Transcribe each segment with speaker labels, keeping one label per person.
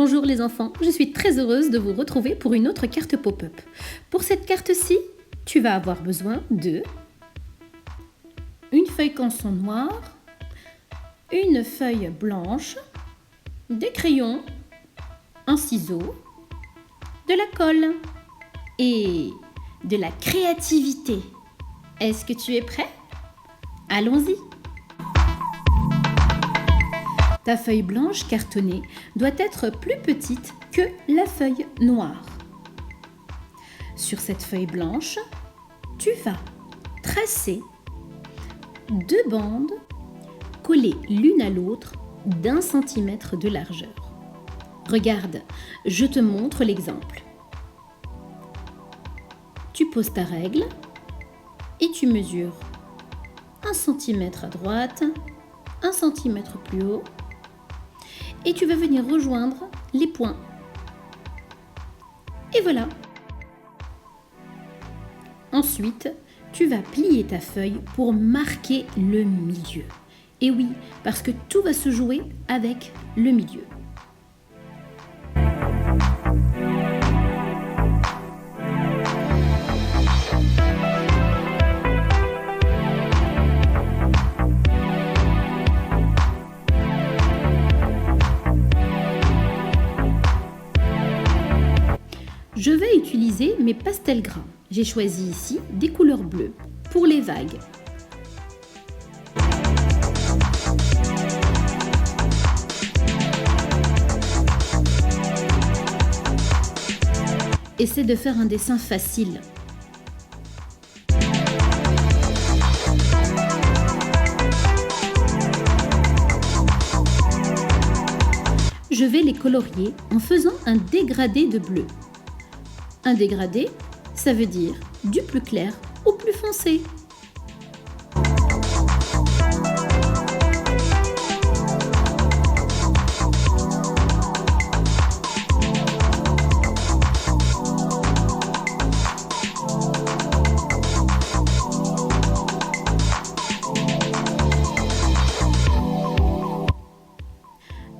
Speaker 1: Bonjour les enfants, je suis très heureuse de vous retrouver pour une autre carte pop-up. Pour cette carte-ci, tu vas avoir besoin de une feuille canson noire, une feuille blanche, des crayons, un ciseau, de la colle et de la créativité. Est-ce que tu es prêt? Allons-y! Ta feuille blanche cartonnée doit être plus petite que la feuille noire. Sur cette feuille blanche, tu vas tracer 2 bandes collées l'une à l'autre d'1 centimètre de largeur. Regarde, je te montre l'exemple. Tu poses ta règle et tu mesures 1 centimètre à droite, 1 centimètre plus haut, et tu vas venir rejoindre les points. Et voilà. Ensuite, tu vas plier ta feuille pour marquer le milieu. Et oui, parce que tout va se jouer avec le milieu. Je vais utiliser mes pastels gras. J'ai choisi ici des couleurs bleues pour les vagues. Essaie de faire un dessin facile. Je vais les colorier en faisant un dégradé de bleu. Un dégradé, ça veut dire du plus clair au plus foncé.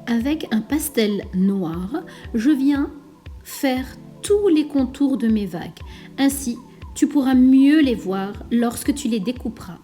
Speaker 1: Avec un pastel noir, je viens faire tous les contours de mes vagues. Ainsi, tu pourras mieux les voir lorsque tu les découperas.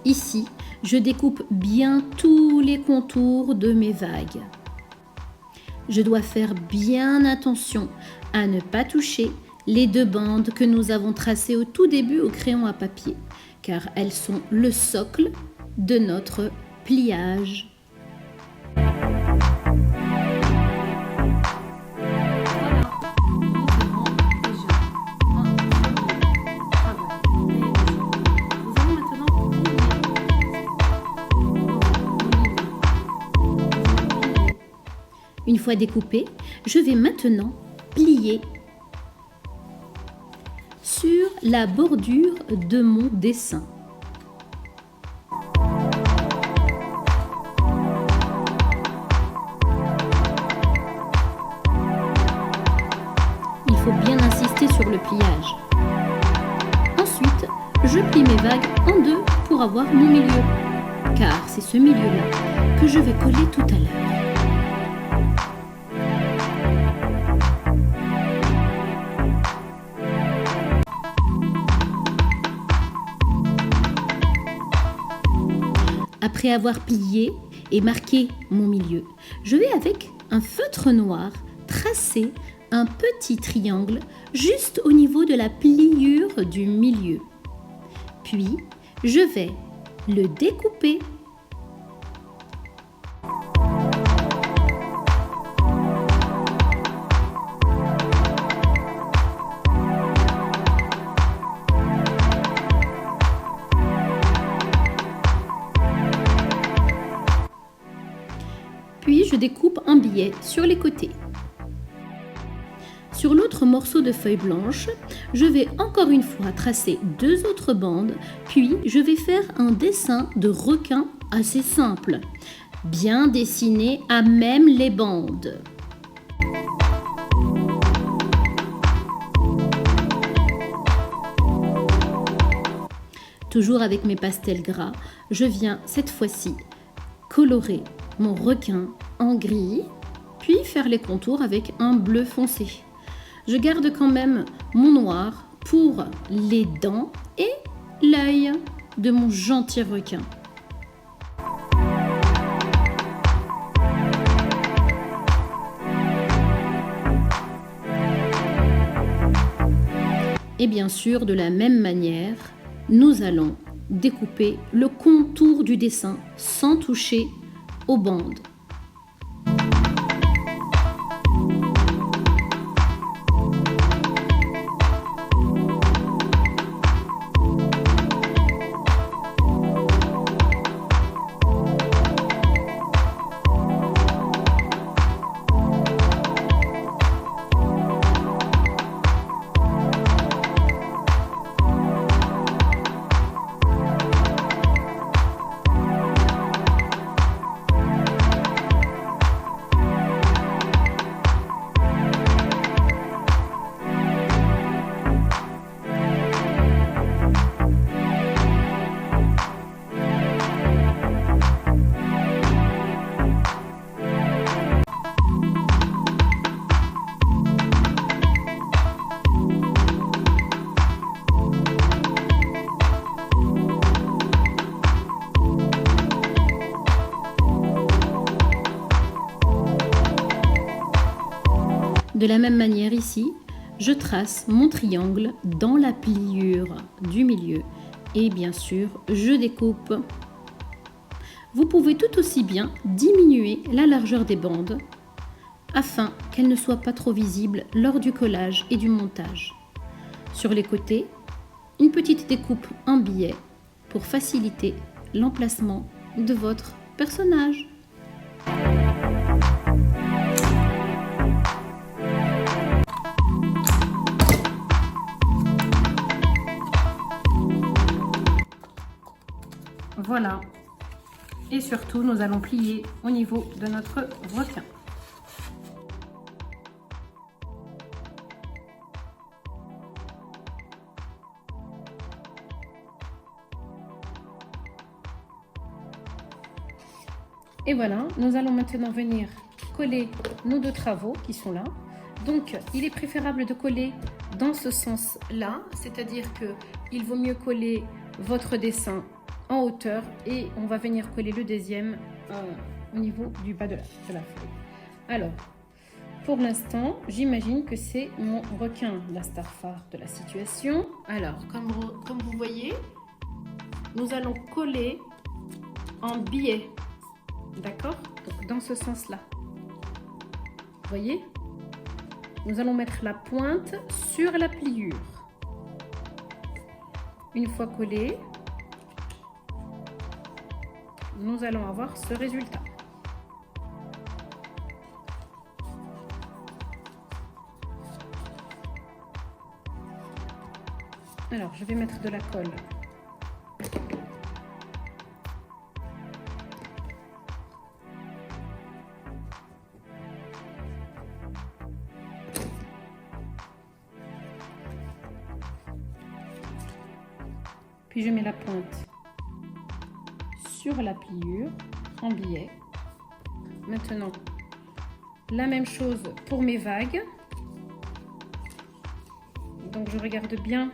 Speaker 1: Ici, je découpe bien tous les contours de mes vagues. Je dois faire bien attention à ne pas toucher les 2 bandes que nous avons tracées au tout début au crayon à papier, car elles sont le socle de notre pliage. Une fois découpé, je vais maintenant plier sur la bordure de mon dessin. Il faut bien insister sur le pliage. Ensuite, je plie mes vagues en 2 pour avoir mon milieu, car c'est ce milieu-là que je vais coller tout à l'heure. Après avoir plié et marqué mon milieu, je vais avec un feutre noir tracer un petit triangle juste au niveau de la pliure du milieu. Puis, je vais le découper. Puis je découpe un billet sur les côtés. Sur l'autre morceau de feuille blanche, je vais encore une fois tracer 2 autres bandes, puis je vais faire un dessin de requin assez simple, bien dessiné à même les bandes. Toujours avec mes pastels gras, je viens cette fois-ci colorer mon requin en gris, puis faire les contours avec un bleu foncé. Je garde quand même mon noir pour les dents et l'œil de mon gentil requin. Et bien sûr, de la même manière, nous allons découper le contour du dessin sans toucher aux bandes. De la même manière ici, je trace mon triangle dans la pliure du milieu et bien sûr, je découpe. Vous pouvez tout aussi bien diminuer la largeur des bandes afin qu'elles ne soient pas trop visibles lors du collage et du montage. Sur les côtés, une petite découpe en billet pour faciliter l'emplacement de votre personnage. Voilà. Et surtout, nous allons plier au niveau de notre requin. Et voilà, nous allons maintenant venir coller nos 2 travaux qui sont là. Donc, il est préférable de coller dans ce sens-là, c'est-à-dire qu'il vaut mieux coller votre dessin en hauteur et on va venir coller le deuxième au niveau du bas de la feuille. Alors, pour l'instant, j'imagine que c'est mon requin, la star phare de la situation. Alors, comme vous voyez, nous allons coller en biais, d'accord? Donc, dans ce sens-là. Vous voyez? Nous allons mettre la pointe sur la pliure. Une fois collé, nous allons avoir ce résultat. Alors, je vais mettre de la colle. Puis je mets la pointe sur la pliure en billet. Maintenant, la même chose pour mes vagues. Donc je regarde bien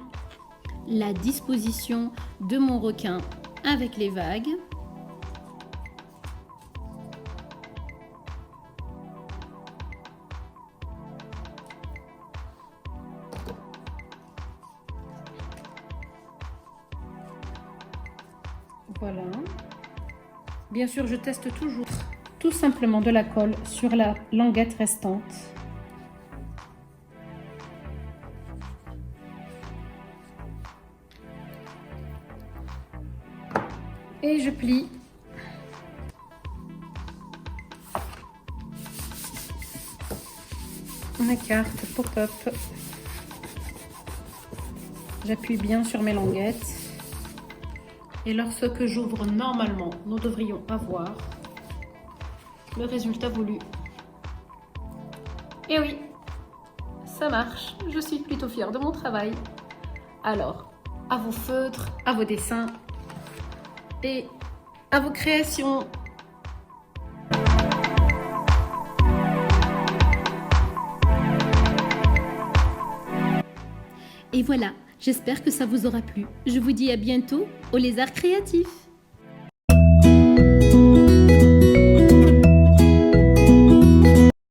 Speaker 1: la disposition de mon requin avec les vagues. Voilà. Bien sûr, je teste toujours tout simplement de la colle sur la languette restante. Et je plie. ma carte pop-up. J'appuie bien sur mes languettes. Et lorsque j'ouvre normalement, nous devrions avoir le résultat voulu. Et oui, ça marche. Je suis plutôt fière de mon travail. Alors, à vos feutres, à vos dessins et à vos créations. Et voilà, j'espère que ça vous aura plu. Je vous dis à bientôt au Lézard Créatif.